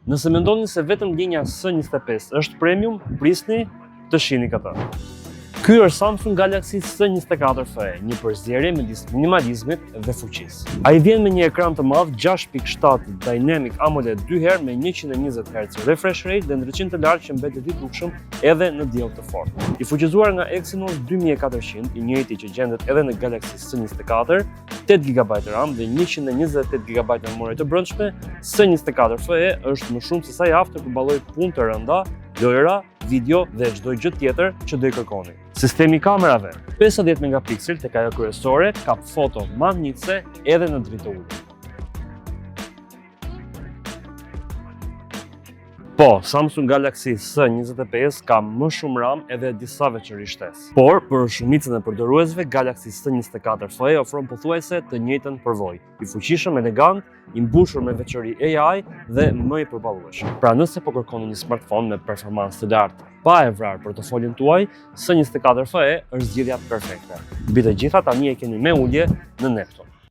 Nëse mendoni se vetëm linja S25 është premium, prisni të shihni këtë. Ky është Samsung Galaxy S24 FE, një përzierje midis minimalizmit dhe fuqisë. Ai vjen me një ekran të madh 6.7 Dynamic AMOLED 2x me 120 Hz refresh rate dhe ndriçim të lartë që mbetet i dukshëm edhe në diell të fortë. I fuqizuar nga Exynos 2400, i njëjti që gjendet edhe në Galaxy S24, 8 GB RAM dhe 128 GB memorie të brendshme, S24 FE është më shumë se sa i aftë të përballojë punë të rënda, lojra, video dhe çdo gjë tjetër që do i kërkoni. Sistemi kamerave, 50 megapiksel tek ajo kryesore, kap foto magnitse edhe në dritë të ulët. Po, Samsung Galaxy S25 ka më shumë RAM edhe disa veçori shtesë. Por, për shumicën e përdoruesve, Galaxy S24 FE ofron pothuajse të njëjtën përvojë. I fuqishëm, elegant, i mbushur me veçori AI dhe më i përballueshëm. Pra, nëse po kërkoni një smartphone me performancë të lartë, pa e vrarë portofolin tuaj, S24 FE është zgjidhja perfekte. Mbi të gjitha tani e keni me ulje në Neptune.